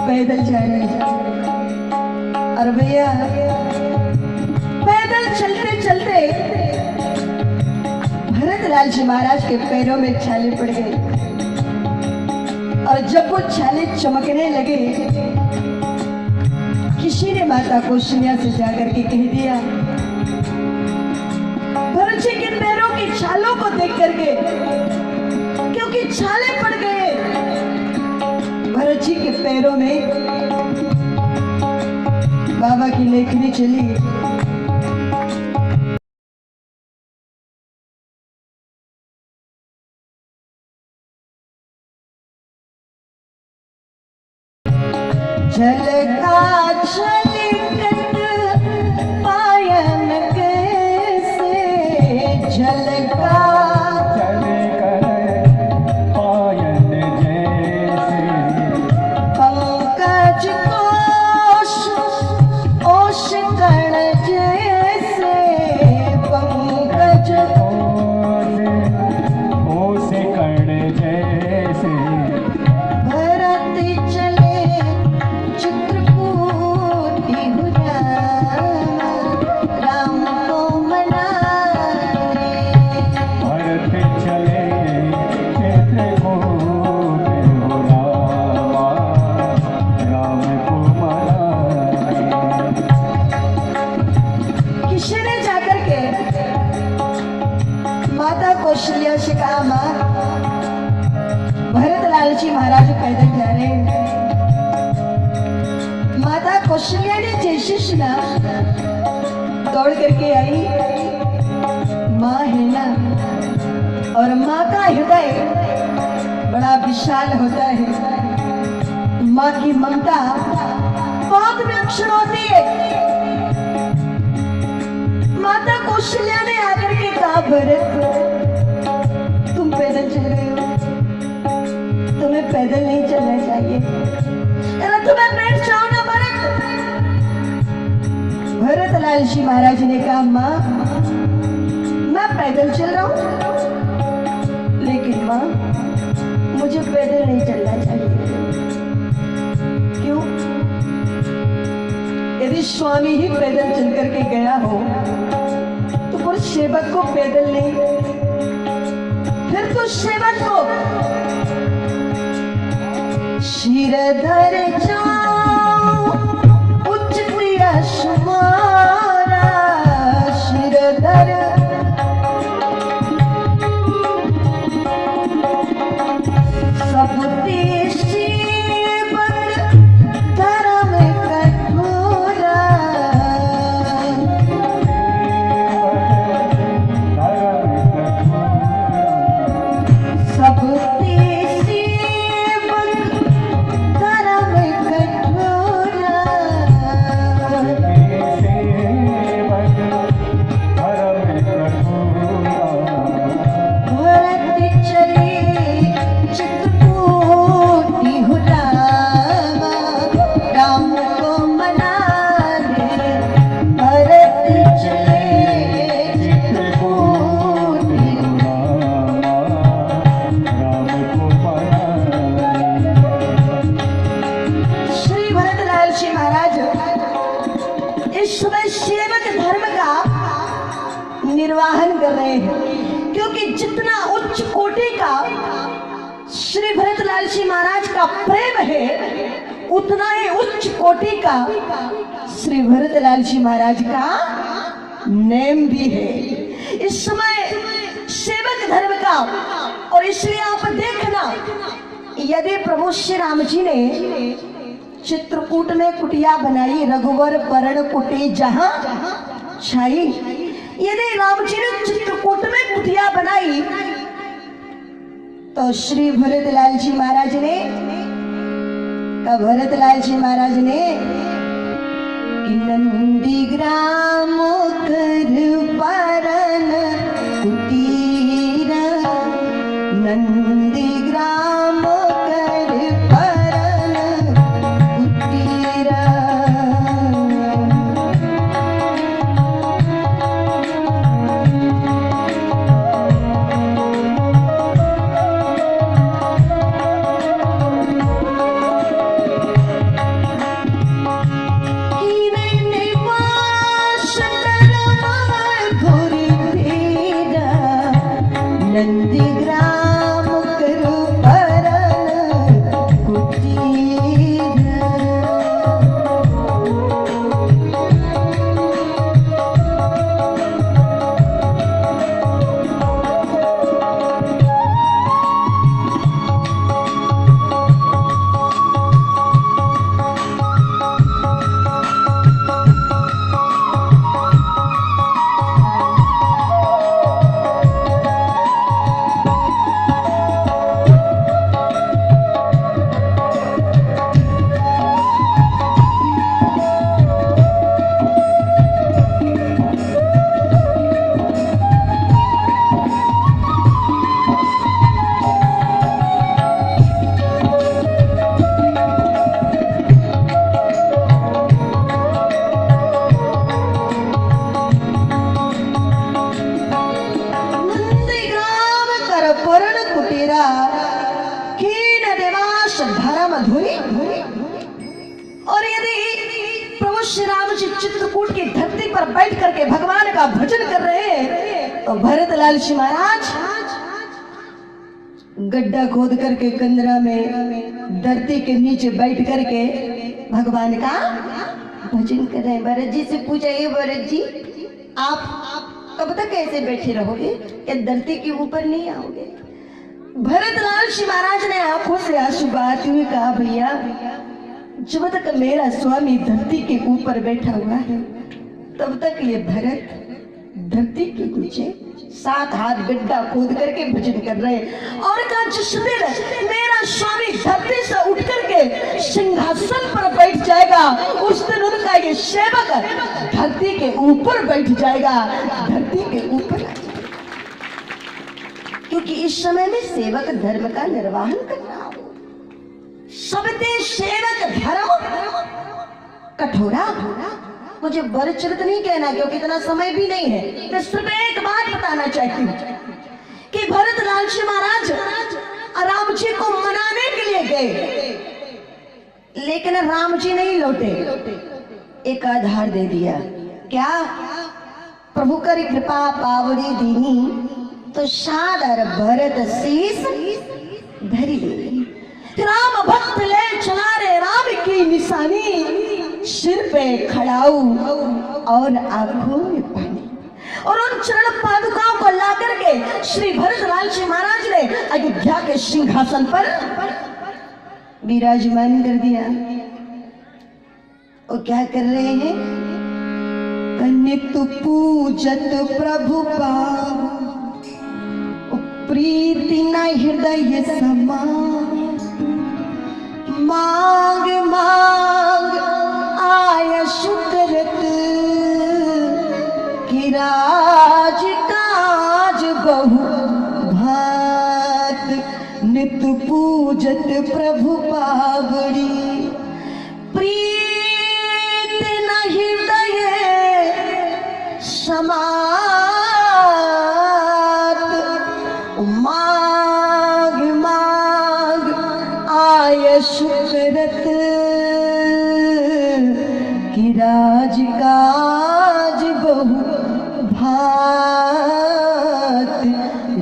पैदल जा रहे हैं। और भैया पैदल चलते चलते भरतलाल जी महाराज के पैरों में छाले पड़ गए। और जब वो छाले चमकने लगे, किसी ने माता कौशल्या से जाकर के कह दिया, भरत जी के पैरों की छालों को देख करके, क्योंकि छाले पड़ गए भरत जी के पैरों में, बाबा की लेखनी चली। झलका झलकत पायन कैसे, झलका झलकर पायन जैसे, पंकज कोश ओश कण जैसे, पंकज ओस कण जैसे, भरत चले चित्रकूट राम को मनाने। भरत चले चित्रकूट राम को मनाने। किसी ने जाकर के माता कौशल्या से कहा, माँ भरतलाल जी महाराज पैदल जा रहे हैं। माता कौशल्या ने जैसे सुना दौड़ करके आई। माँ है ना, और माँ का हृदय बड़ा विशाल होता है। माँ की ममता बहुत विलक्षण होती है। माता कौशल्या ने आकर के कहा, भरत तुम पैदल चल रहे हो, तुम्हें पैदल नहीं चलना चाहिए, अरे तुम्हें बैठ जाओ ना भरत। भरतलाल जी महाराज ने कहा, माँ मैं पैदल चल रहा हूं, लेकिन माँ मुझे पैदल नहीं चलना चाहिए। क्यों? यदि स्वामी ही पैदल चल करके गया हो तो फिर सेवक को पैदल नहीं, फिर तो सेवक को शिरधर जाओ उच्च यश मारा, शिरधर सब सेवक धर्म कठोरा, सब निर्वाहन कर रहे हैं। क्योंकि जितना उच्च कोटि का श्री भरतलाल जी महाराज का प्रेम है, उतना ही उच्च कोटि का श्री भरतलाल जी महाराज का नेम भी है। इस समय सेवक धर्म का, और इसलिए आप देखना, यदि प्रभु श्री राम जी ने चित्रकूट में कुटिया बनाई, रघुवर पर्ण कुटी जहां छाई, यदि राम जी ने चित्रकूट में कुटिया बनाई तो श्री भरतलाल जी महाराज ने भरतलाल जी महाराज ने कि नंदीग्राम कर परन कुटीर, नंदीग्राम कर परन कुटीर। नंदीग्राम कर परन कुटीर। और यदि प्रभु श्री राम जी चित्रकूट की धरती पर बैठ करके भगवान का भजन कर रहे हैं तो भरतलाल जी महाराज गड्ढा खोद करके कंदरा में धरती के नीचे बैठ करके भगवान का भजन कर रहे हैं। भरत जी से पूछा, ये भरत जी आप कब तक ऐसे बैठे रहोगे, क्या धरती के ऊपर नहीं आओगे? भरतलाल जी महाराज ने आंखों से आंसू बहाते हुए कहा, भैया जब तक मेरा स्वामी धरती के ऊपर बैठा हुआ है तब तक ये भरत धरती के नीचे 7 हाथ गड्ढा खोद करके भजन कर रहे हैं। और कहा जिस दिन मेरा स्वामी धरती से उठ करके सिंहासन पर बैठ जाएगा उस दिन उनका ये सेवक धरती के ऊपर बैठ जाएगा, धरती के ऊपर। क्योंकि इस समय में सेवक धर्म का निर्वहन करना हो, सबते सेवक धर्म कठोरा। मुझे बरचरित नहीं कहना क्योंकि इतना समय भी नहीं है। मैं सिर्फ एक बात बताना चाहती हूँ कि भरतलाल जी महाराज राम जी को मनाने के लिए गए, लेकिन राम जी नहीं लौटे। एक आधार दे दिया, क्या प्रभु करी कृपा पावड़ी दीनी तो सादर भरत शीस धरी दे। राम भक्त ले चला रे राम की निशानी, सिर पे खड़ाऊ और आंखों में पानी। और उन चरण पादुकाओं को ला करके श्री भरतलाल जी महाराज ने अयोध्या के सिंहासन पर विराजमान कर दिया। वो क्या कर रहे हैं? नित पूजत प्रभु पाव प्रीति न हृदय समा, मांग मांग आय सुकृत कि राज काज बहु भात। नित पूजत प्रभु पावड़ी प्रीत न हृदय समात, मांग मांग आय सुकृत कि राज काज बहु भात,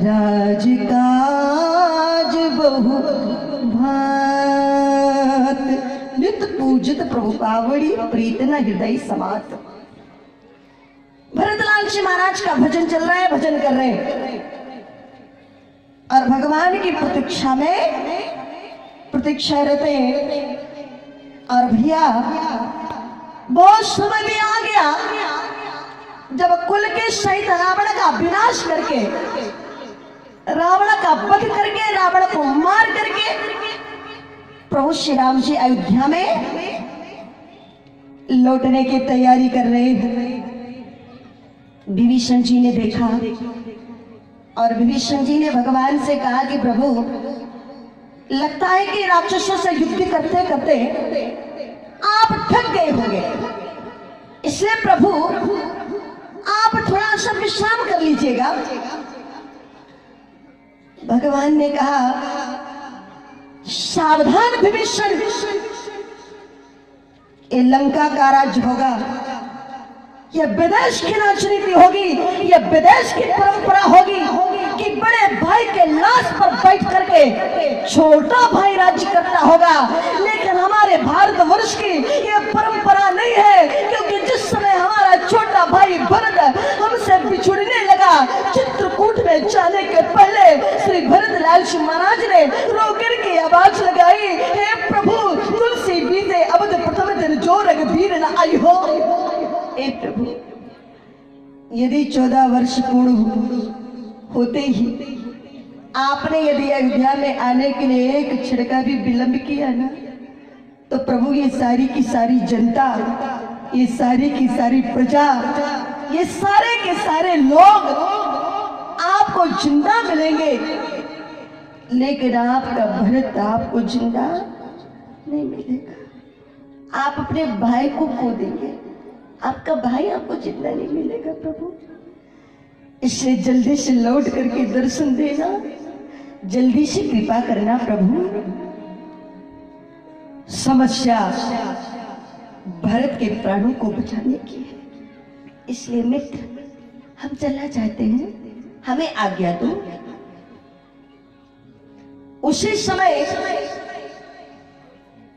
राज काज बहु भात। नित पूजित प्रभु पावड़ी प्रीत न हृदय समात। भरतलाल जी महाराज का भजन चल रहा है, भजन कर रहे हैं और भगवान की प्रतीक्षा में प्रतीक्षा रहते हैं। और भैया बहुत समय भी आ गया जब कुल के सहित रावण का विनाश करके, रावण का वध करके रावण प्रभु श्री राम जी अयोध्या में लौटने की तैयारी कर रहे थे। विभीषण जी ने देखा और विभीषण जी ने भगवान से कहा कि प्रभु, लगता है कि राक्षसों से युद्ध करते करते आप थक गए होंगे, इसलिए प्रभु आप थोड़ा सा विश्राम कर लीजिएगा। भगवान ने कहा, सावधान विभीषण, ये लंका का राज्य होगा, यह विदेश की राजनीति होगी, यह विदेश की परंपरा होगी कि बड़े भाई के लाश पर बैठ करके छोटा भाई राज्य करता होगा। लेकिन हमारे भारतवर्ष की यह परंपरा नहीं है, क्योंकि जिस समय हमारा छोटा भाई भरत हमसे बिछुड़ने लगा, चित्रकूट में जाने के पहले श्री भरतलाल जी महाराज ने रो कर के आवाज लगाई, हे प्रभु, तुलसी बीते अवध प्रथम दिन जो रघुवीर न आई हो। हे प्रभु, यदि 14 वर्ष पूर्ण होते ही आपने यदि अयोध्या में आने के लिए एक छिड़का भी विलंब किया ना, तो प्रभु ये सारी की सारी जनता, ये सारी की सारी प्रजा, ये सारे के सारे लोग आपको जिंदा मिलेंगे, लेकिन आपका भरत आपको जिंदा नहीं मिलेगा। आप अपने भाई को खो देंगे, आपका भाई आपको जिंदा नहीं मिलेगा प्रभु। इससे जल्दी से लौट करके दर्शन देना, जल्दी से कृपा करना प्रभु। समस्या भरत के प्राणों को बचाने की है, इसलिए मित्र हम चलना चाहते हैं, हमें आज्ञा दो। उसी समय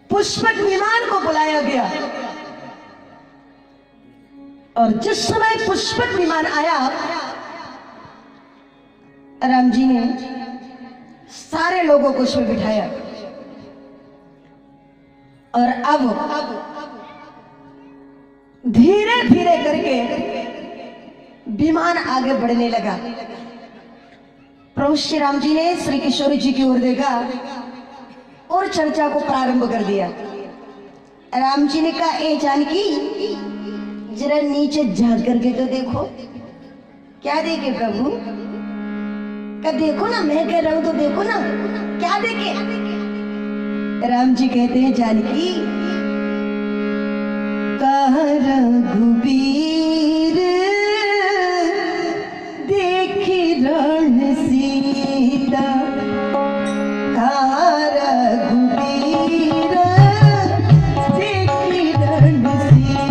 पुष्पक विमान को बुलाया गया और जिस समय पुष्पक विमान आया, राम जी ने सारे लोगों को उसमें बिठाया और अब धीरे धीरे करके विमान आगे बढ़ने लगा। प्रभु श्री राम जी ने श्री किशोर जी की ओर देखा और चर्चा को प्रारंभ कर दिया। राम जी ने कहा, ए जानकी, जरा नीचे झांक करके तो देखो। क्या देखे प्रभु? क्या देखो ना, मैं कह रहा हूं तो देखो ना, क्या देखे? राम जी कहते हैं, जानकी, कहाँ रघुबीर देखी रण सीता, कहाँ रघुबीर देखी रण सीता।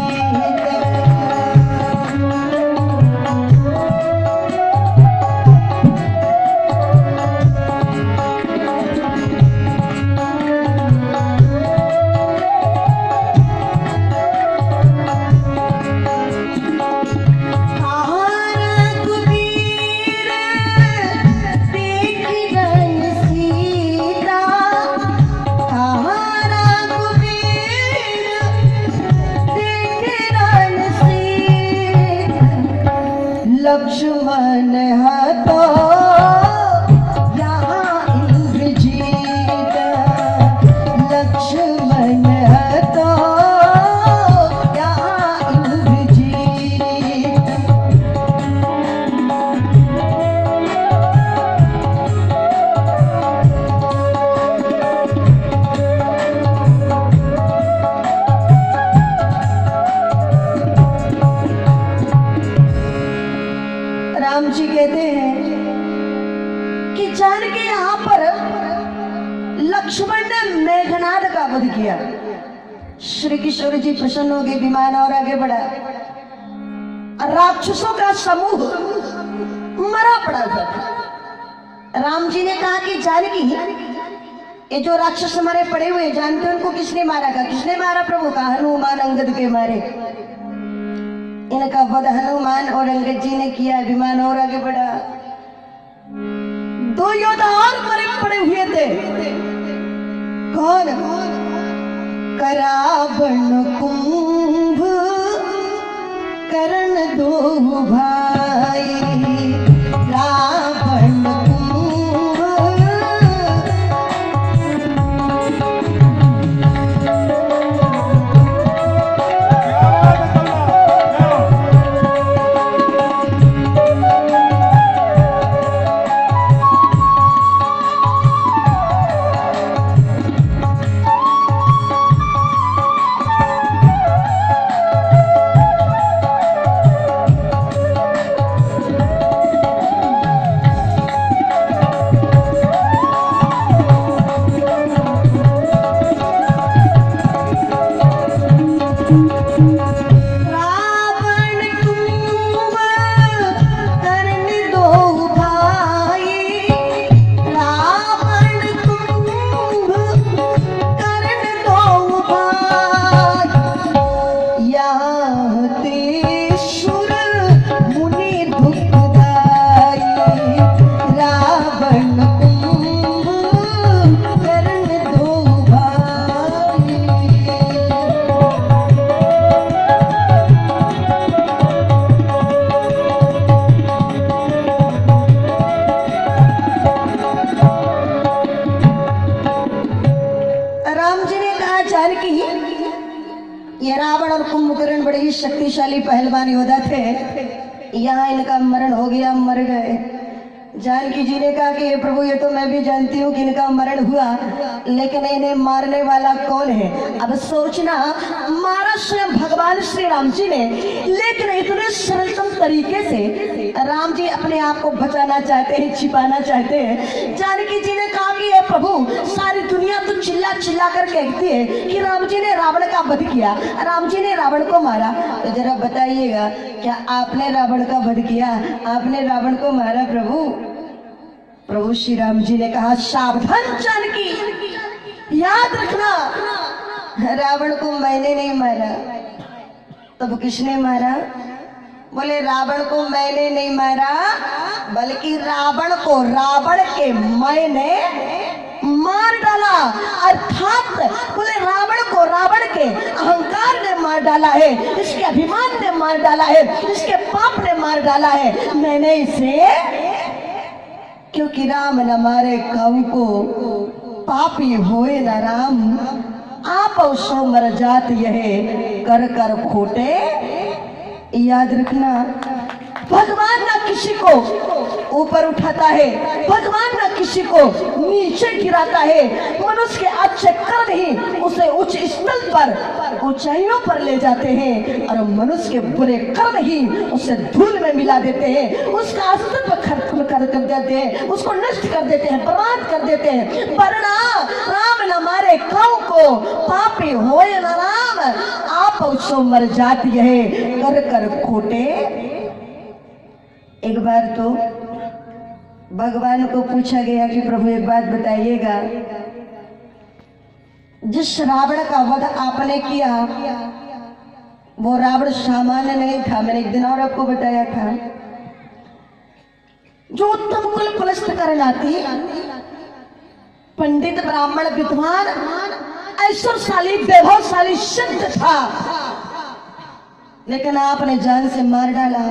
लक्ष्मण हतो यहाँ इंद्रजीत, लक्ष्मण हतो यहाँ इंद्रजीत। राम जी कहते हैं कि जानकी यहां पर लक्ष्मण ने मेघनाद का वध किया। श्री किशोर जी प्रसन्न हो गए, विमान और आगे बढ़ा। राक्षसों का समूह मरा पड़ा था। राम जी ने कहा कि जानकी, ये जो राक्षस हमारे पड़े हुए जानते हैं उनको किसने मारा? का किसने मारा प्रभु? का हनुमान अंगद के मारे। इनका वध हनुमान और अंगद जी ने किया। विमान और आगे बढ़ा। 2 योद्धा और मरे पड़े हुए थे। कौन? करावण कुंभ करण दो भाई, रावण कुंभ ये रावण और कुंभकर्ण बड़े ही शक्तिशाली पहलवान योद्धा थे। यहाँ इनका मरण हो गया, मर गए। जानकी जी ने कहा कि हे प्रभु, ये तो मैं भी जानती हूँ कि इनका मरण हुआ, लेकिन इन्हें मारने वाला कौन है? अब सोचना, मारा स्वयं भगवान श्री राम जी ने, लेकिन इतने सरलतम तरीके से राम जी अपने आप को बचाना चाहते हैं, छिपाना चाहते हैं। जानकी जी ने कहा कि हे प्रभु, सारी दुनिया तो चिल्ला चिल्ला कर कहती है कि राम जी ने रावण का वध किया, राम जी ने रावण को मारा। तो जरा बताइएगा, क्या आपने रावण का वध किया? आपने रावण को मारा? प्रभु श्री राम जी ने कहा, सावधान जानकी, याद रखना, रावण को मैंने नहीं मारा। तब किसने मारा? बोले, रावण को मैंने नहीं मारा, बल्कि रावण को रावण के मैंने मार डाला। अर्थात बोले, रावण को रावण के अहंकार ने मार डाला है, इसके अभिमान ने मार डाला है, इसके पाप ने मार डाला है। मैंने इसे, क्योंकि राम न मारे काऊ को, पापी होए न राम, आप सो मर जात यह कर कर खोटे। याद रखना, भगवान ना किसी को ऊपर उठाता है, भगवान ना किसी को नीचे गिराता है। मनुष्य के अच्छे कर्म ही उसे उच्च स्थल पर, ऊंचाइयों पर ले जाते हैं, और मनुष्य के बुरे कर्म ही उसे धूल में मिला देते हैं, उसका अस्तित्व खत्म कर देते हैं, उसको नष्ट कर देते हैं, बर्बाद कर देते हैं। वरना राम न मारे काऊ को, पापी होए न राम, आप सो मर जाती है कर कर खोटे। एक बार तो भगवान को पूछा गया कि प्रभु एक बात बताइएगा, जिस रावण का वध आपने किया, वो रावण सामान्य नहीं था। मैंने एक दिन और आपको बताया था, जो उत्तम कुल पलस्त करनाती, पंडित ब्राह्मण विद्वान ऐश्वर्यशाली वैभवशाली सिद्ध था, लेकिन आपने जान से मार डाला।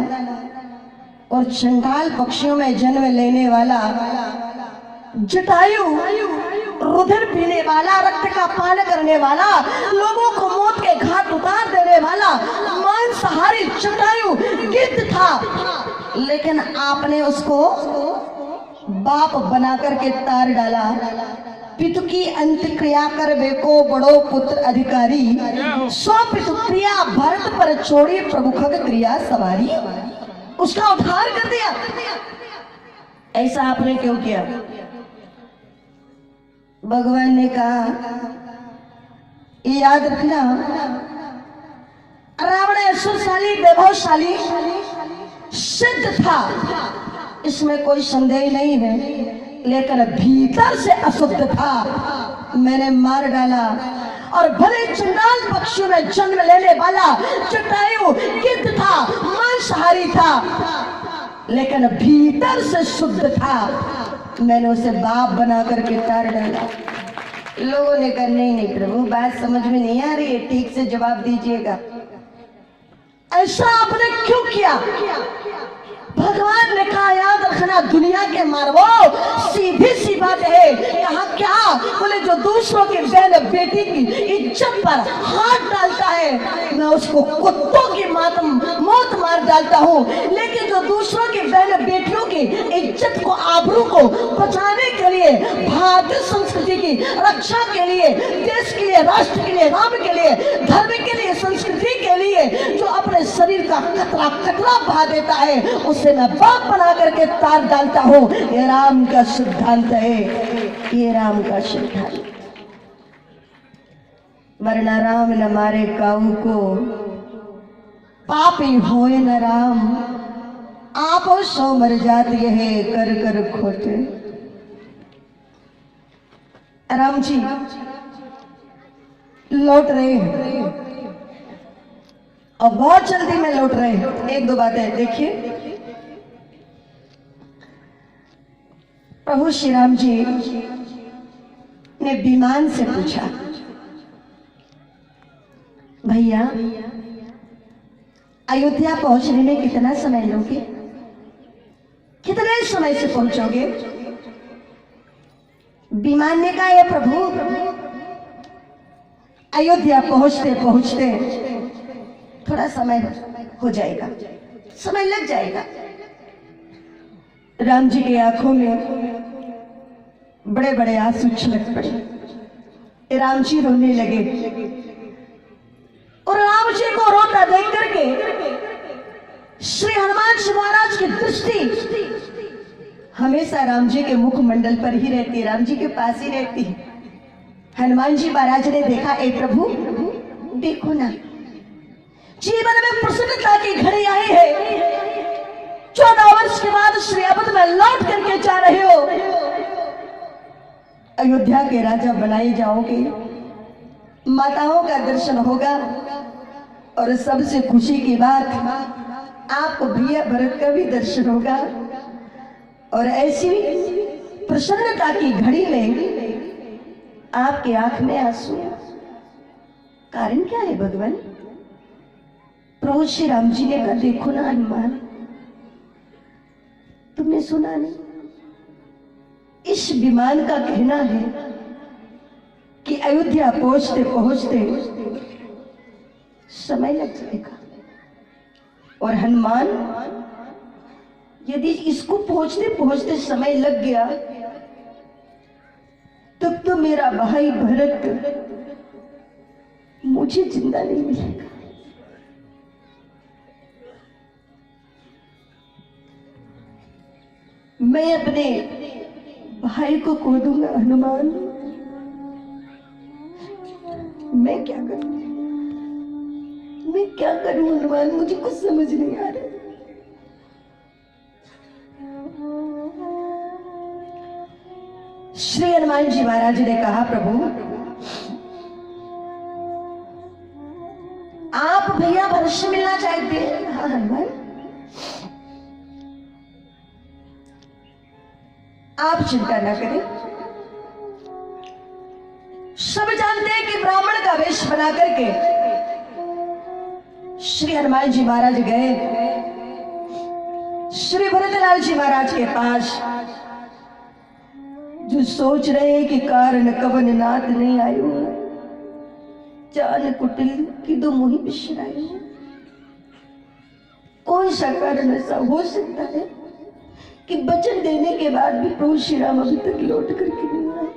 और चंडाल पक्षियों में जन्म लेने वाला, जटायु रुधिर पीने वाला, रक्त का पान करने वाला, लोगों को मौत के घाट उतार देने वाला मांसाहारी जटायु गिद्ध था, लेकिन आपने उसको बाप बनाकर के तार डाला। पितु की अंत्यक्रिया कर बेको बड़ो पुत्र अधिकारी, सो पितु क्रिया भरत पर छोड़ी प्रभु खग क्रिया सवारी। उसका उद्धार कर दिया। ऐसा आपने क्यों किया? भगवान ने कहा, याद रखना, रावण ऐश्वर्यशाली वैभवशाली सिद्ध था, इसमें कोई संदेह नहीं है, लेकिन भीतर से अशुद्ध था। मैंने मार डाला। और भले चंडाल पक्षियों में जन्म लेने वाला जटायु गिद्ध था, मांसाहारी था, लेकिन भीतर से शुद्ध था। मैंने उसे बाप बना करके तार डाला। लोगों ने कहा, नहीं नहीं प्रभु, बात समझ में नहीं आ रही है, ठीक से जवाब दीजिएगा, ऐसा आपने क्यों किया? भगवान ने कहा, याद रखना, दुनिया के मानवो, सीधी सी बात है। कहा क्या? बोले, जो दूसरों के बहन बेटी की इज्जत पर हाथ डालता है, मैं उसको कुत्तों की मौत मार डालता हूँ, लेकिन जो दूसरों की बहन बेटियों की इज्जत को, आबरू को बचाने के लिए, भारतीय संस्कृति की रक्षा के लिए, देश के लिए, राष्ट्र के लिए, राम के लिए, धर्म के लिए, संस्कृति के लिए जो अपने शरीर का कतरा बहा देता है, उसे मैं बाप बना करके तार डालता हूँ। ये राम का सिद्धांत है, ये राम का सिद्धांत। वरना राम न मारे काऊ को, पापी होए न राम, आप सो मर जात यह कर कर खोटे। राम जी लौट रहे हैं, और बहुत जल्दी में लौट रहे हैं। एक दो बातें देखिए। प्रभु श्री राम जी ने विमान से पूछा, भैया अयोध्या पहुंचने में कितना समय लोगे? कितने समय से पहुंचोगे? विमान ने कहा, प्रभु अयोध्या पहुंचते पहुंचते थोड़ा समय हो जाएगा, समय लग जाएगा। राम जी की आंखों में बड़े बड़े आंसू छलक पड़े। राम जी रोने लगे और राम जी को रोता देख करके श्री हनुमान जी महाराज की दृष्टि हमेशा राम जी के मुखमंडल पर ही रहती है, राम जी के पास ही रहती है। हनुमान जी महाराज ने देखा, ए प्रभु देखो ना, जीवन में प्रसन्नता की घड़ी आई है। 14 वर्ष के बाद श्री अवध में लौट करके जा रहे हो, अयोध्या के राजा बनाए जाओगे, माताओं का दर्शन होगा और सबसे खुशी की बात, आपको भैया भरत का भी दर्शन होगा। और ऐसी प्रसन्नता की घड़ी में आपकी आंख में आंसू, कारण क्या है भगवान? प्रभु श्री राम जी ने कहा, देखो ना हनुमान, तुमने सुना नहीं, इस विमान का कहना है कि अयोध्या पहुंचते पहुंचते समय लग जाएगा। और हनुमान, यदि इसको पहुंचते पहुंचते समय लग गया तब तो मेरा भाई भरत मुझे जिंदा नहीं मिलेगा। मैं अपने भाई को खो दूंगा हनुमान, मैं क्या करूं, मैं क्या करूं हनुमान, मुझे कुछ समझ नहीं आ रहा। श्री हनुमान जी महाराज ने कहा, प्रभु आप भैया भरत से मिलना चाहते हैं? हाँ हनुमान, आप चिंता न करें। सब जानते हैं कि ब्राह्मण का वेश बना करके श्री हनुमान जी महाराज गए श्री भरतलाल जी महाराज के पास, जो सोच रहे हैं कि कारण कवन नाथ नहीं आयो, जान कुटिल की दो मोही बिशराई। कौन सा कारण ऐसा हो सकता है कि वचन देने के बाद भी प्रभु श्री राम अभी तक लौट करके नहीं आए,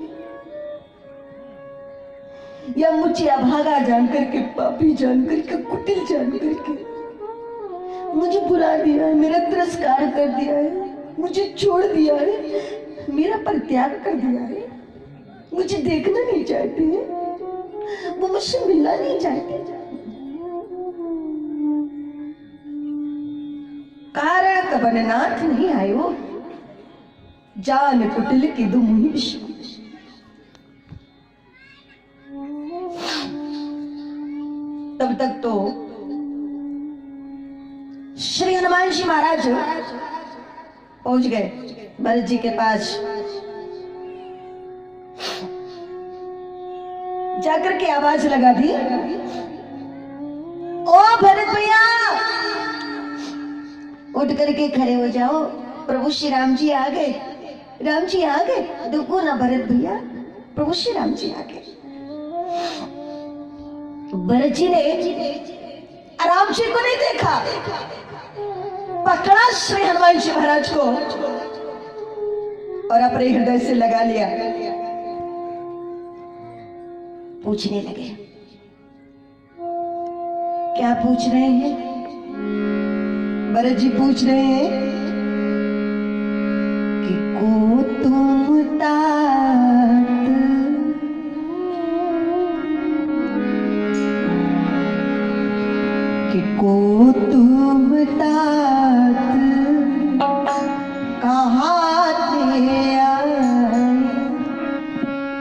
या मुझे अभागा जान करके, पापी जान करके, कुटिल जान करके मुझे भुला दिया है, मेरा तिरस्कार कर दिया है, मुझे छोड़ दिया है, मेरा परित्याग कर दिया है, मुझे देखना नहीं चाहते हैं, वो मुझसे मिलना नहीं चाहते। कारण कवन नाथ नहीं आयो, जान कुटिल की दो मुहि विष। तब तक तो श्री हनुमान जी महाराज पहुंच गए भरत जी के पास। जाकर के आवाज लगा दी, ओ भरत भैया उठ करके खड़े हो जाओ, प्रभु श्री राम जी आ गए, राम जी आ गए। देखो ना भरत भैया, प्रभु श्री राम जी आ गए। भरत जी ने राम जी को नहीं देखा, पकड़ा श्री हनुमान जी महाराज को और अपने हृदय से लगा लिया। पूछने लगे, क्या पूछ रहे हैं? भरत जी पूछ रहे हैं कि को तुम तात, कि को तुम तात कहाँ ते आए,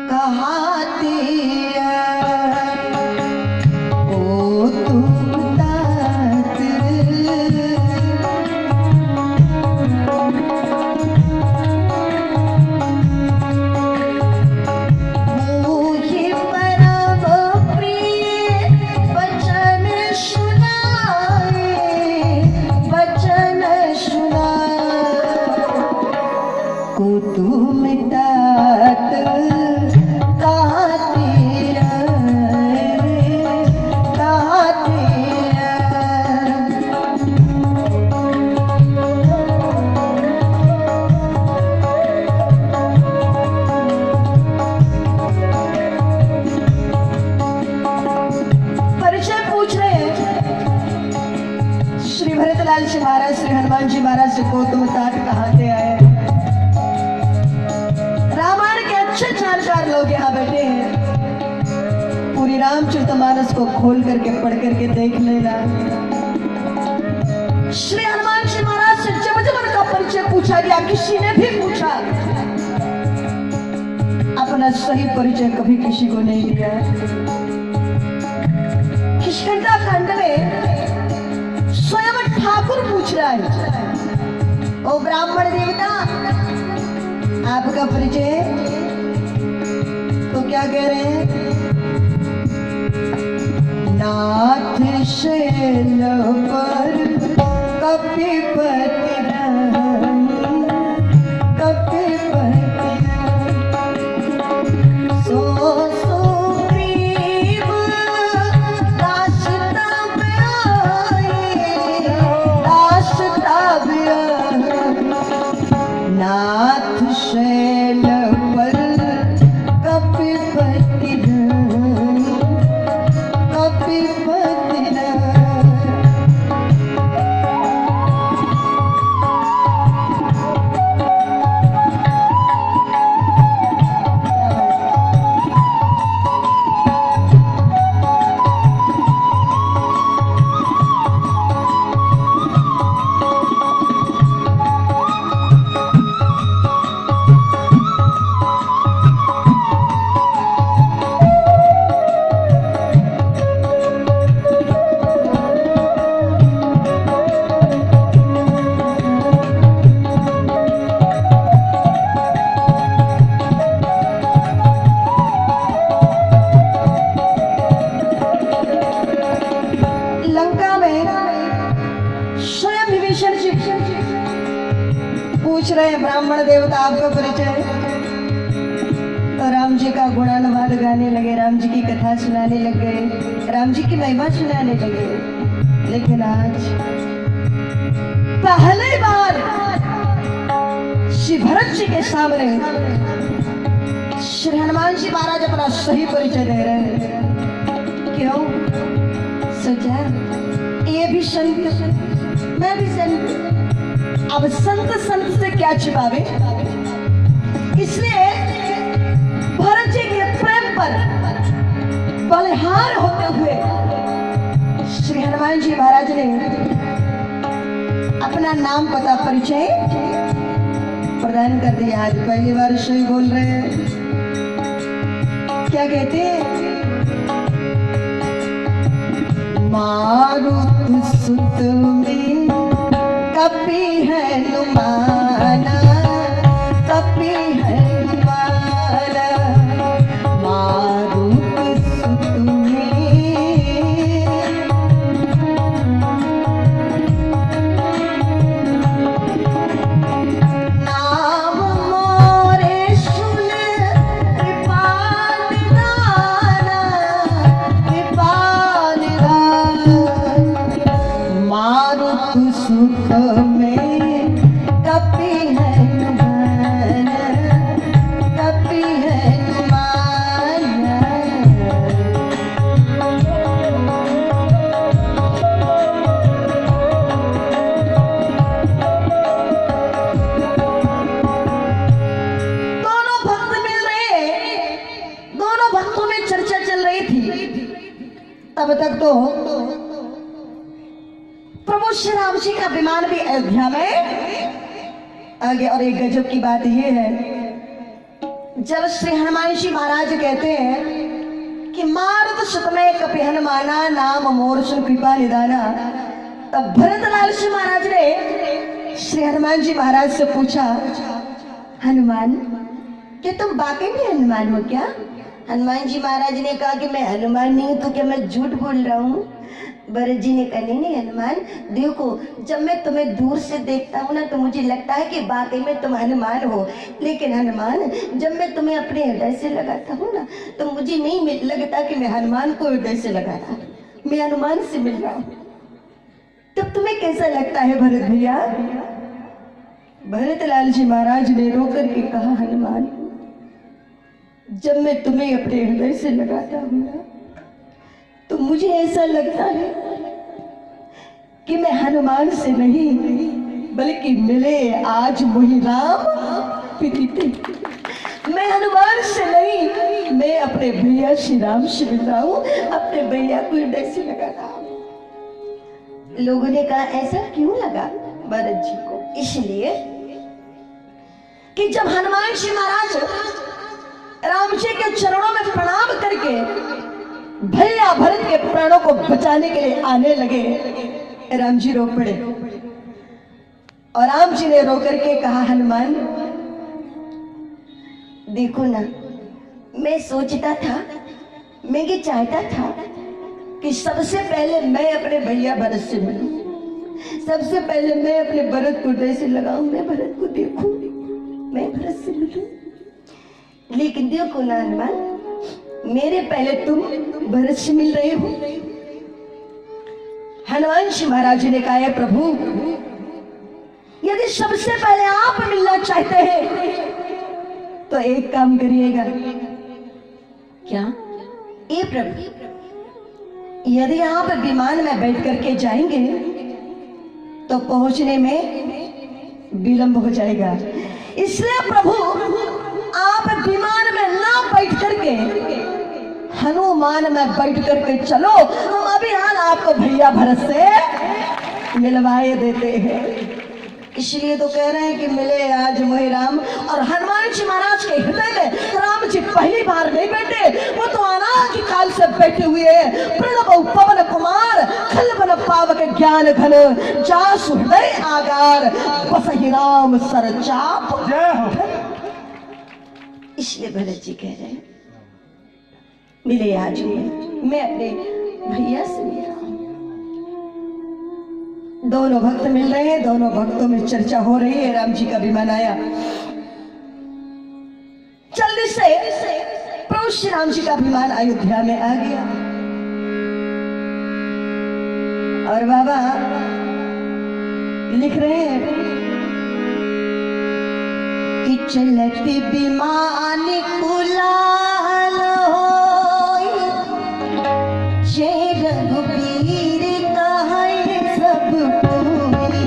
कहाँ ते आए, को तुम तात मोहि परम प्रिय वचन सुनाए, वचन सुनाए, को तुम तात कहाँ ते से को तुम तात कहाँ से आए। रामायण के अच्छे जानकार लोग यहाँ बैठे हैं, पूरी रामचरितमानस को खोल करके पढ़ करके देख लेना। श्री हनुमान जी महाराज से जब जब उनका परिचय पूछा गया, किसी ने भी पूछा, अपना सही परिचय कभी किसी को नहीं दिया। किष्किंधा खंड में स्वयं ठाकुर पूछ रहा है, ओ ब्राह्मण देवता आपका परिचय, तो क्या कह रहे हैं, नाथ शैल पर कपिपति कपिपति सो सुग्रीव दास तब आए, नाथ शैल पर कपिपति कपिपति। पूछ रहे हैं ब्राह्मण देवता आपका परिचय, तो राम जी का गुणानुवाद गाने लगे, राम जी की कथा सुनाने लग गए, राम जी की महिमा सुनाने लगे। लेकिन आज पहली बार श्री भरत जी के सामने श्री हनुमान जी महाराज अपना सही परिचय दे रहे हैं। क्यों? सोचा ये भी संत, मैं भी संत, अब संत संत से क्या छिपावे, इसलिए भरत जी के प्रेम पर बलिहार होते हुए श्री हनुमान जी महाराज ने अपना नाम पता परिचय प्रदान कर दिया। आज पहली बार सही बोल रहे हैं। क्या कहते हैं, मारुत सुत में कपि हनुमाना, कपि हनुमाना, मारुत सुत में नाम मोरे सुन कृपाल दाना, कृपाल दाना, मारुत सुत में कपि हनुमान, कपि हनुमान। दोनों भक्त मिल रहे, दोनों भक्तों में चर्चा चल रही थी। तब तक तो प्रभु श्री राम जी का विमान भी अयोध्या में आ गया। और एक गजब की बात यह है, जब श्री हनुमान जी महाराज कहते हैं कि मारुत सुत में कपि हनुमाना, नाम मोर सुन कृपा निदाना, तब भरतलाल जी महाराज ने श्री हनुमान जी महाराज से पूछा, हनुमान क्या तुम वाकई में हनुमान हो क्या? हनुमान जी महाराज ने कहा कि मैं हनुमान नहीं हूं, तो क्या मैं झूठ बोल रहा हूँ? भरत जी ने कहा नहीं हनुमान, देखो जब मैं तुम्हें दूर से देखता हूँ ना तो मुझे लगता है कि वाकई में तुम हनुमान हो, लेकिन हनुमान जब मैं तुम्हें अपने हृदय से लगाता हूँ ना तो मुझे नहीं लगता कि मैं हनुमान को हृदय से लगा रहा हूँ, मैं हनुमान से मिल रहा हूँ। तब तुम्हें कैसा लगता है भरत भैया? भरतलाल जी महाराज ने रो करके कहा, हनुमान जब मैं तुम्हें अपने हृदय से लगाता हूँ ना तो मुझे ऐसा लगता है कि मैं हनुमान से नहीं बल्कि मिले आज मोहि राम प्रीति। मैं हनुमान से नहीं, मैं अपने भैया श्री राम से मिल रहा हूँ, अपने भैया को हृदय से लगा रहा हूँ। लोगों ने कहा ऐसा क्यों लगा भरत जी को? इसलिए कि जब हनुमान जी महाराज राम जी के चरणों में प्रणाम करके भैया भरत के प्राणों को बचाने के लिए आने लगे, राम जी रो पड़े और राम जी ने रो करके कहा, हनुमान देखो ना, मैं सोचता था, मैं ये चाहता था कि सबसे पहले मैं अपने भैया भरत से मिलूं, सबसे पहले मैं अपने भरत को हृदय से लगाऊं, मैं भरत को देखूं, मैं भरत से मिलूं। लेकिन देखो ना हनुमान, मेरे पहले तुम भरत से मिल रहे हो। हनुमान जी महाराज ने कहा, है प्रभु, यदि सबसे पहले आप मिलना चाहते हैं तो एक काम करिएगा। क्या? ए प्रभु, यदि आप विमान में बैठ करके जाएंगे तो पहुंचने में विलंब हो जाएगा, इसलिए प्रभु आप विमान में ना बैठ करके हनुमान में बैठ करके चलो, हम अभी हाल आपको भैया भरत से मिलवाए देते हैं। इसलिए तो कह रहे हैं कि मिले आज मोहि राम। और हनुमान जी महाराज के हृदय में राम जी पहली बार नहीं बैठे, वो तो अनादि की काल से बैठे हुए हैं। प्रणव पवन कुमार खलबन पावक ज्ञान घन, जासु हृदय आगार बसहि राम सर चाप। जय हो। इसलिए भरत जी कह रहे हैं मिले आज मैं अपने भैया से मिल रहा हूं। दोनों भक्त मिल रहे हैं, दोनों भक्तों में चर्चा हो रही है। राम जी का विमान आया, जल्दी से प्रभु श्री राम जी का विमान अयोध्या में आ गया। और बाबा लिख रहे हैं कि चलती विमान कुलाल होई, जय रघुवीर कहाए सब कोई।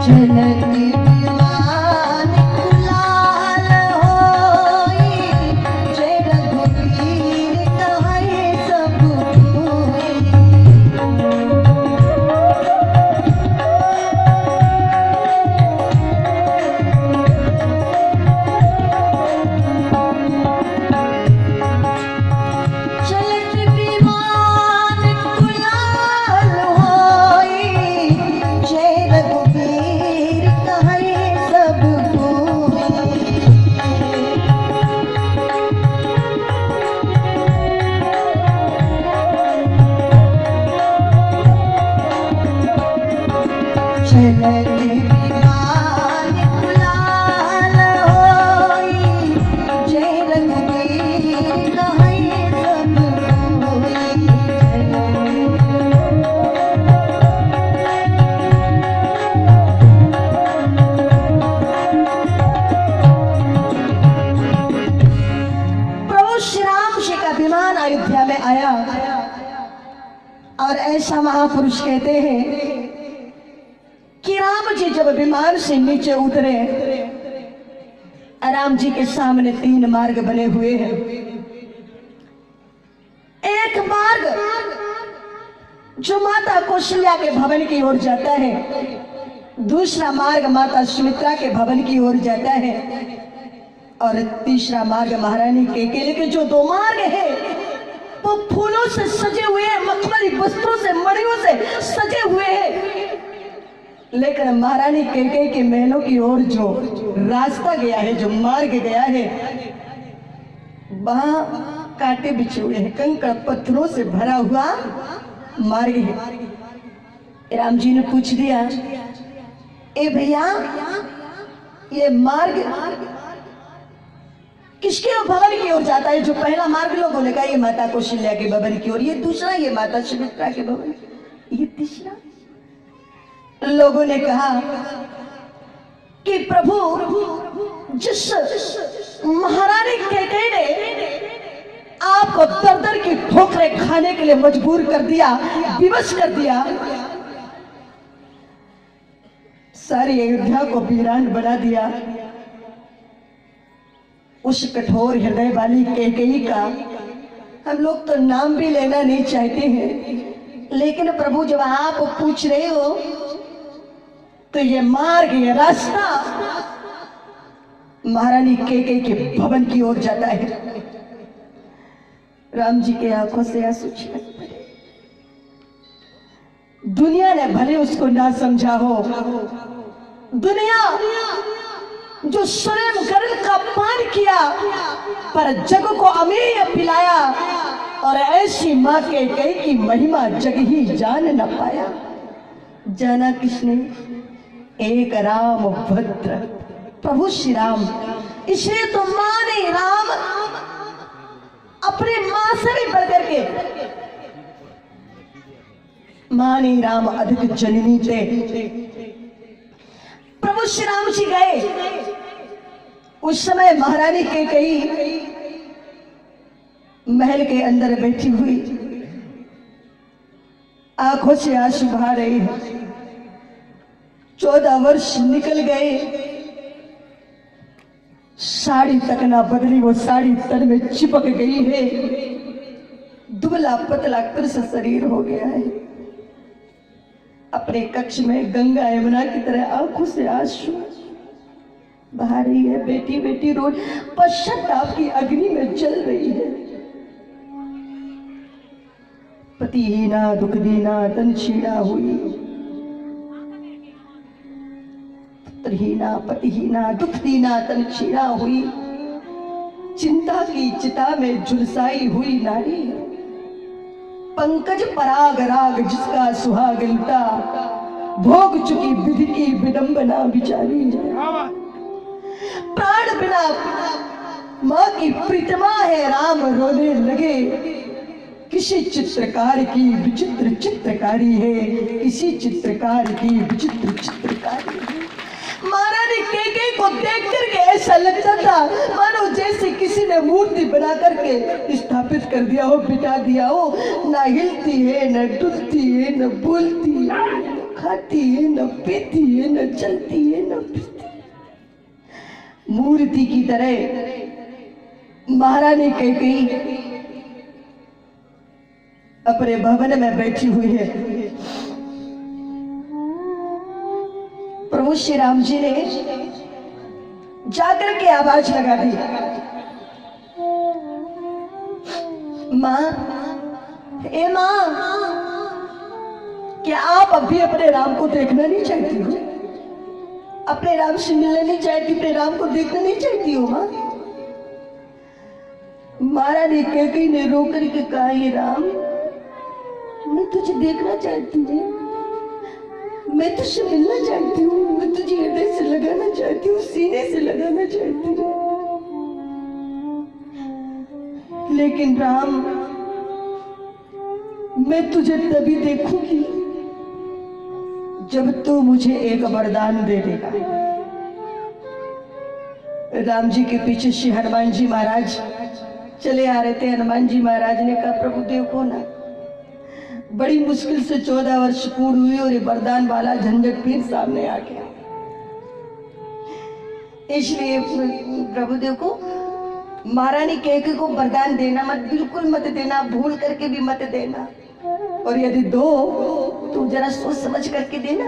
चलती विमान कुलाल होई, जय रघुवीर कहाए सब कोई। चलत विमान कुलाल होई, जय रघुवीर कहाए सब कोई। चलत विमान कुलाल होई, जय रघुवीर कहाए सब कोई। प्रभु श्री राम जी का विमान अयोध्या में आया और ऐसा महापुरुष कहते हैं कि राम जी जब विमान से नीचे उतरे, राम जी के सामने 3 मार्ग बने हुए हैं। एक मार्ग जो माता कौशल्या के भवन की ओर जाता है, दूसरा मार्ग माता सुमित्रा के भवन की ओर जाता है, और तीसरा मार्ग महारानी केकैली के। जो 2 मार्ग है वो फूलों से सजे हुए हैं, मखमली वस्त्रों से, मणियों से सजे हुए हैं। लेकिन महारानी केकैली के महलों की ओर जो रास्ता गया है, जो मार्ग गया है, वहां कांटे बिछे हुए हैं, कंकड़ पत्थरों से भरा हुआ मार्ग है। राम जी ने पूछ दिया, ए भैया, ये मार्ग किसके भवन की ओर जाता है? जो पहला मार्ग लोगों ने कहा ये माता कौशल्या के भवन की ओर, ये दूसरा ये माता सुमित्रा के भवन, ये तीसरा। लोगों ने कहा कि प्रभु जिस महारानी कैकेयी ने आपको दर दर की ठोकरें खाने के लिए मजबूर कर दिया, विवश कर दिया, सारी अयोध्या को वीरान बना दिया, उस कठोर हृदय वाली कैकेयी का हम लोग तो नाम भी लेना नहीं चाहते हैं, लेकिन प्रभु जब आप पूछ रहे हो तो ये मार्ग, ये रास्ता महारानी कैकेयी के भवन की ओर जाता है। राम जी के आंखों से आंसू छलक पड़े। दुनिया ने भले उसको ना समझा हो, दुनिया जो स्वयं गरल का पान किया पर जग को अमेय पिलाया, और ऐसी मां कैकेयी की महिमा जग ही जान न पाया। जाना किसने? एक राम भद्र प्रभु श्री राम। इसलिए तो मां ने राम अपने मां से भी बढ़कर के, मां ने राम अधिक जननी थे। प्रभु श्री राम जी गए, उस समय महारानी कैकेयी महल के अंदर बैठी हुई आंखों से आंसू बहा रही है। 14 वर्ष निकल गए, साड़ी तक ना बदली, वो साड़ी तन में चिपक गई है, दुबला पतला कृष्ण शरीर हो गया है। अपने कक्ष में गंगा यमुना की तरह आंखों से आंसू बहा रही है। बेटी बेटी रोज पश्चाताप की अग्नि में जल रही है। पतिहीना दुख दीना तन छीना हुई, पुत्रहीना पतिहीना दुख दीना तन छीना हुई, चिंता की चिता में झुलसाई हुई नारी। पंकज पराग राग जिसका सुहाग लुटा, भोग चुकी विधि की विडंबना बिचारी है। प्राण बिना मां की प्रीतमा है, राम रोने लगे। किसी चित्रकार की विचित्र चित्रकारी है, किसी चित्रकार की विचित्र चित्रकारी है। महारानी कैकेयी को देख करके ऐसा लगता था मानो जैसे किसी ने मूर्ति बना करके स्थापित कर दिया हो, बिठा दिया हो। ना हिलती है, न डुलती है, न बोलती है, न खाती है, न पीती है, न चलती है, न फिरती है। मूर्ति की तरह महारानी कैकेयी अपने भवन में बैठी हुई है। प्रभु श्री राम जी ने जाकर के आवाज लगा दी, मां, ए मां, क्या आप अभी अपने राम को देखना नहीं चाहती हो? अपने राम से मिलना नहीं चाहती, अपने राम को देखना नहीं चाहती हो मां? महारानी कैकेयी ने रो करके कहा, ये राम, मैं तुझे देखना चाहती हूँ, मैं तुझसे मिलना चाहती हूँ, मैं तुझे हृदय से लगाना चाहती हूँ, सीने से लगाना चाहती हूँ। लेकिन राम, मैं तुझे तभी देखूंगी जब तू मुझे एक वरदान दे देगा। राम जी के पीछे श्री हनुमान जी महाराज चले आ रहे थे। हनुमान जी महाराज ने कहा, प्रभु देखो ना, बड़ी मुश्किल से 14 वर्ष पूर्ण हुई और ये वरदान वाला झंझट फिर सामने आ गया। इसलिए प्रभु देखो, महारानी कैकेयी को वरदान देना मत, बिल्कुल मत देना, भूल करके भी मत देना, और यदि दो तो जरा सोच समझ करके देना।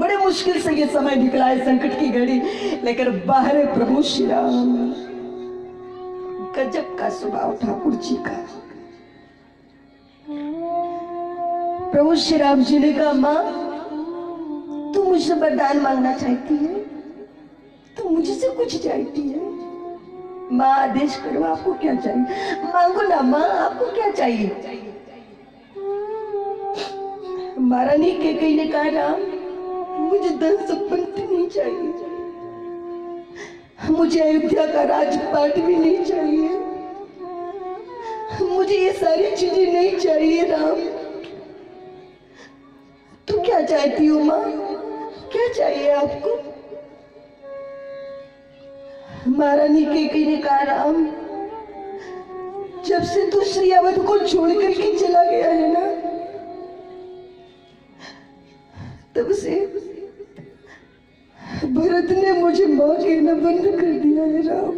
बड़े मुश्किल से ये समय निकला है, संकट की घड़ी, लेकिन बाहर प्रभु श्री राम। गजब का स्वभाव ठाकुर जी का। प्रभु श्री राम जी ने कहा, मां, तू मुझसे वरदान मांगना चाहती है, तू मुझसे कुछ चाहती है? मां आदेश करो, आपको क्या चाहिए? मांगो ना मां, आपको क्या चाहिए? महारानी कैकेयी ने कहा, राम, मुझे धन संपत्ति नहीं चाहिए, मुझे अयोध्या का राजपाट भी नहीं चाहिए, मुझे ये सारी चीजें नहीं चाहिए। राम, तू क्या चाहती हो मां? क्या चाहिए आपको? महारानी कैकेयी ने कहा, राम जब से तू श्री अवध को छोड़ करके चला गया है ना, तब से भरत ने मुझे मां कहना बंद कर दिया है। राम,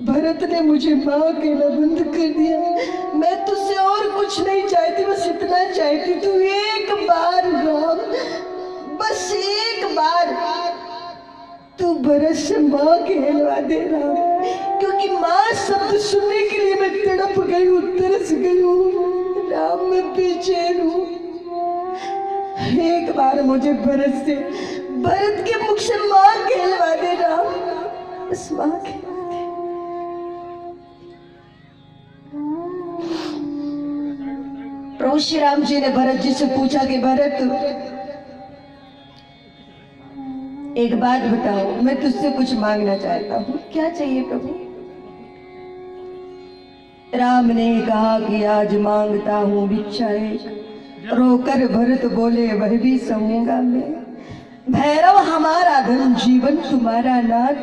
भरत ने मुझे मां कहना बंद कर दिया। मैं तुझसे और कुछ नहीं चाहती, बस इतना चाहती, तू एक बार राम, बस एक बार तू भरत से मां कहलवा दे राम, क्योंकि मां शब्द सुनने के लिए मैं तड़प गई हूँ, तरस गई हूँ राम, मैं बेचैन हूँ। एक बार मुझे भरत के मुख से मां कहलवा दे राम, बस मां कहलवा दे। प्रभु श्री राम जी ने भरत जी से पूछा कि भरत एक बात बताओ, मैं तुझसे कुछ मांगना चाहता हूँ, क्या चाहिए प्रभु? राम ने कहा कि आज मांगता हूँ भिक्षा एक। रोकर भरत बोले वह भी सहूंगा मैं। भैरव हमारा धन, जीवन तुम्हारा नाथ,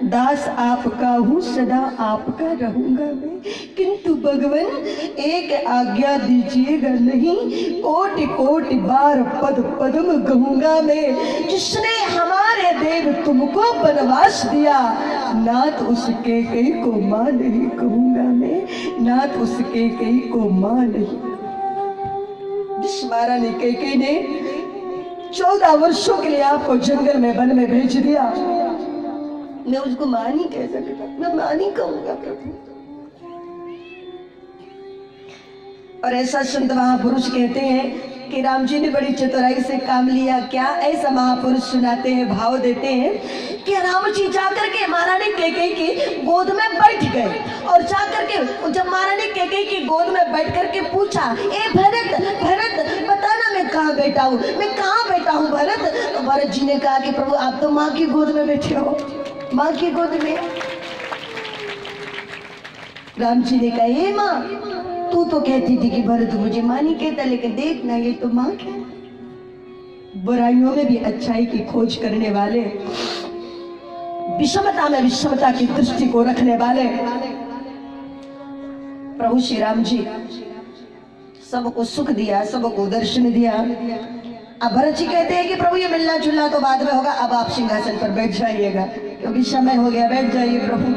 दास आपका हूँ सदा आपका रहूंगा मैं। किंतु भगवान एक आज्ञा दीजिएगा नहीं, कोटि कोटि बार पद पद्म कहूंगा मैं। जिसने हमारे देव तुमको वनवास दिया, नाथ उस कैकेयी को मां नहीं कहूंगा मैं, नाथ उस कैकेयी को मां नहीं। जिस महारानी कैकेयी ने 14 वर्षों के लिए आपको जंगल में वन में भेज दिया, मैं उसको मां नहीं कह सकता, मैं मां नहीं कहूंगा प्रभु। और ऐसा संत महापुरुष कहते हैं कि राम जी ने बड़ी चतुराई से काम लिया। क्या ऐसा महापुरुष सुनाते हैं, भाव देते हैं कि राम जी जाकर के महारानी कैकेयी की गोद में बैठ गए, और जाकर के जब महारानी कैकेयी की गोद में बैठ करके पूछा, ए भरत भरत बताना मैं कहाँ बैठा हूँ, मैं कहाँ बैठा हूँ भरत? तो भरत जी ने कहा कि प्रभु आप तो माँ की गोद में बैठे हो, माँ की गोद में। राम जी ने कहा, ए माँ तू तो कहती थी कि भरत मुझे माँ नहीं कहता, लेकिन देखना ये तो माँ कहता। बुराइयों में भी अच्छाई की खोज करने वाले, विषमता में विषमता की दृष्टि को रखने वाले प्रभु श्री राम जी सबको सुख दिया, सबको दर्शन दिया। अब भरत जी कहते हैं कि प्रभु ये मिलना जुलना तो बाद में होगा, अब आप सिंहासन पर बैठ जाइएगा क्योंकि समय हो गया, बैठ जाइए प्रभु।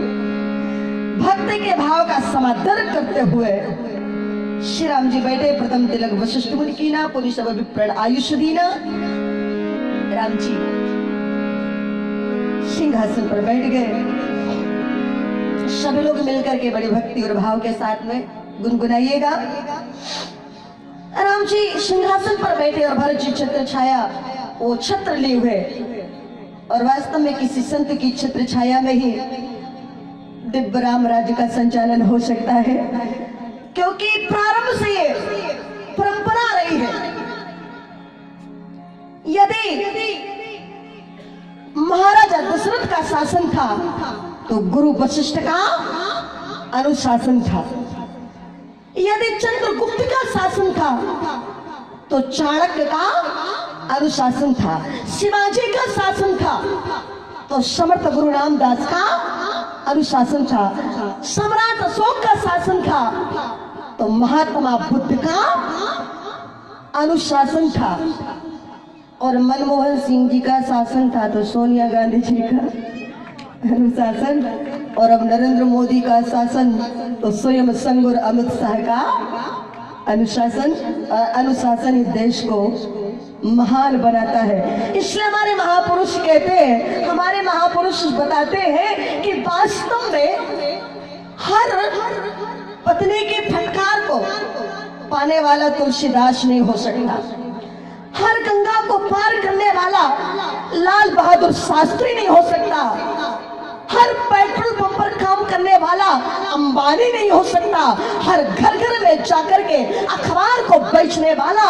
भक्ति के भाव का समादर करते हुए श्री राम जी बैठे। प्रथम तिलक वशिष्ठ मुनि कीना, पुनि सब विप्रण आयुष दीना। राम जी सिंहासन पर बैठ गए। सभी लोग मिलकर के बड़ी भक्ति और भाव के साथ में गुनगुनाइएगा। राम जी सिंहासन पर बैठे और भरत जी छत्र छाया वो छत्र लिए हुए, और वास्तव में किसी संत की छत्र छाया में ही दिव्य राम राज्य का संचालन हो सकता है, क्योंकि प्रारंभ से ये परंपरा रही है। यदि महाराजा दशरथ का शासन था तो गुरु वशिष्ठ का अनुशासन था। यदि चंद्रगुप्त का शासन था तो चाणक्य का अनुशासन था। शिवाजी का शासन था तो समर्थ गुरु रामदास का अनुशासन था। सम्राट अशोक का शासन था तो महात्मा बुद्ध का अनुशासन था, और मनमोहन सिंह जी का शासन था तो सोनिया गांधी जी का अनुशासन, और अब नरेंद्र मोदी का शासन तो स्वयं संघ और अमित शाह का अनुशासन। अनुशासन इस देश को महान बनाता है। इसलिए हमारे महापुरुष कहते हैं, हमारे महापुरुष बताते हैं कि वास्तव में हर पत्नी के फटकार को पाने वाला तुलसीदास नहीं हो सकता। हर गंगा को पार करने वाला लाल बहादुर शास्त्री नहीं हो सकता। हर पेट्रोल पंप पर काम करने वाला अंबानी नहीं हो सकता। हर घर घर में जाकर के अखबार को बेचने वाला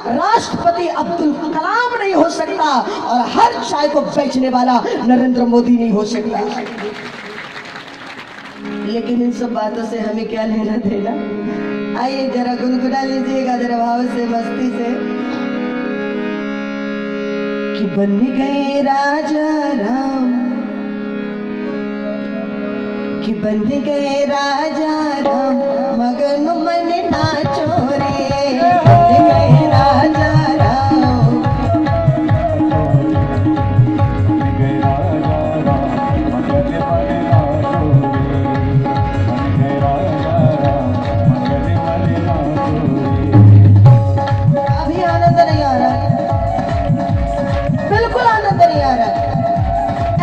राष्ट्रपति अब्दुल कलाम नहीं हो सकता, और हर चाय को बेचने वाला नरेंद्र मोदी नहीं हो सकता। लेकिन इन सब बातों से हमें क्या लेना देना? आइए जरा गुनगुना लीजिएगा, जरा भाव से, मस्ती से। कि बन गए राजा राम, कि बन गए राजा राम, मगन मन नाचो रे, बन गए राजा राम। अभी आनंद नहीं आ रहा, बिल्कुल आनंद नहीं आ रहा।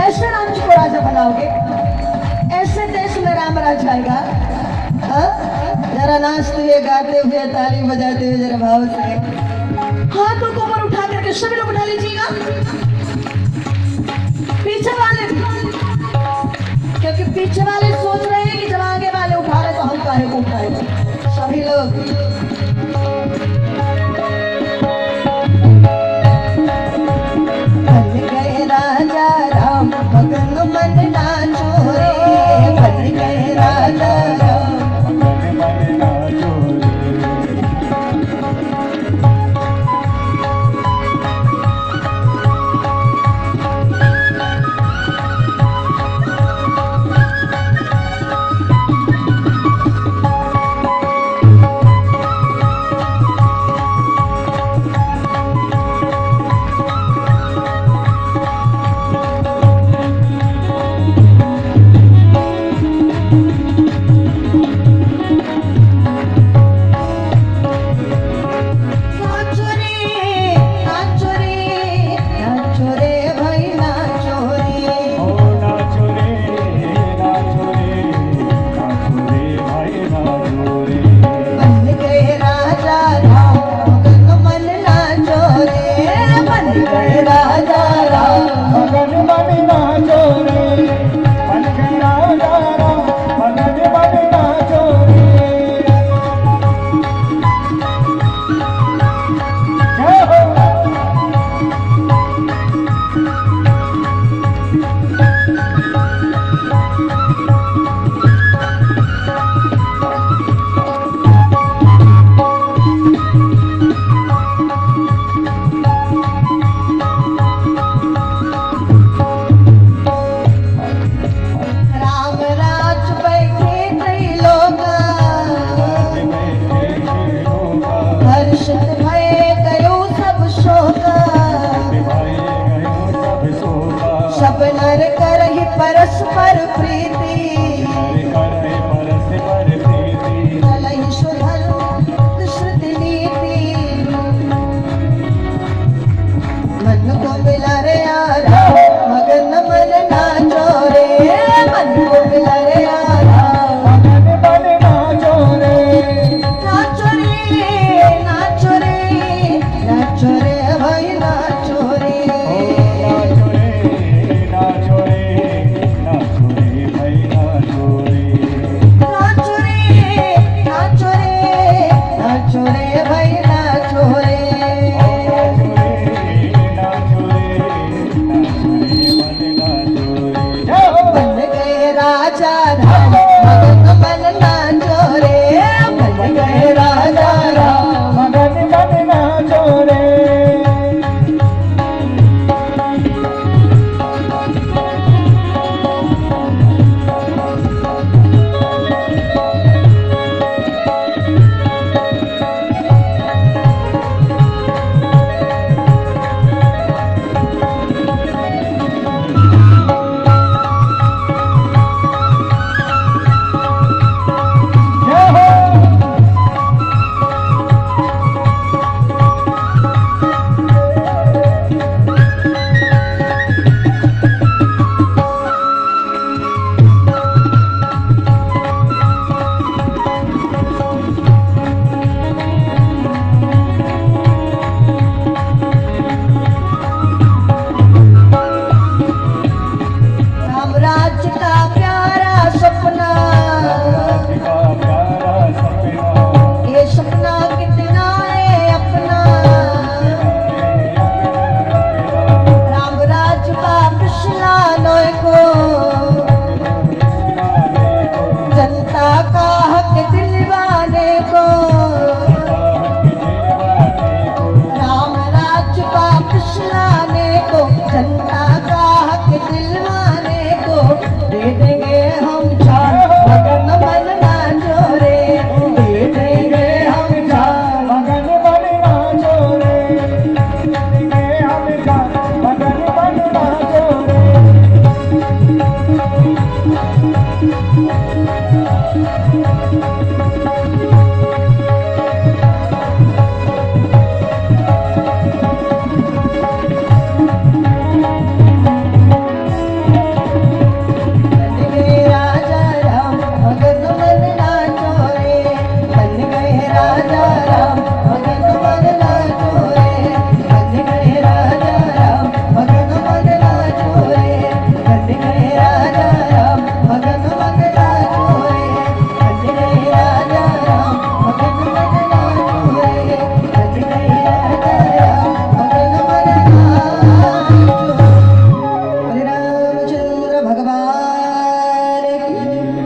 ऐसे राम जी को राजा बनाओगे, ऐसे देश में राम राज आएगा? हाँ? जरा नाचते हुए, गाते हुए, ताली बजाते हुए जरा भाव से हाथों को ऊपर उठा करके सभी लोग उठा लीजिएगा, पीछे वाले, क्योंकि पीछे वाले सोच रहे हैं कि जब आगे वाले उठा रहे तो हम काहे को उठाए। सभी लोग बन गए राजा राम, मगन मन नाचो रे, बन गए राजा राम। सब नर करहि परस्पर प्रीति,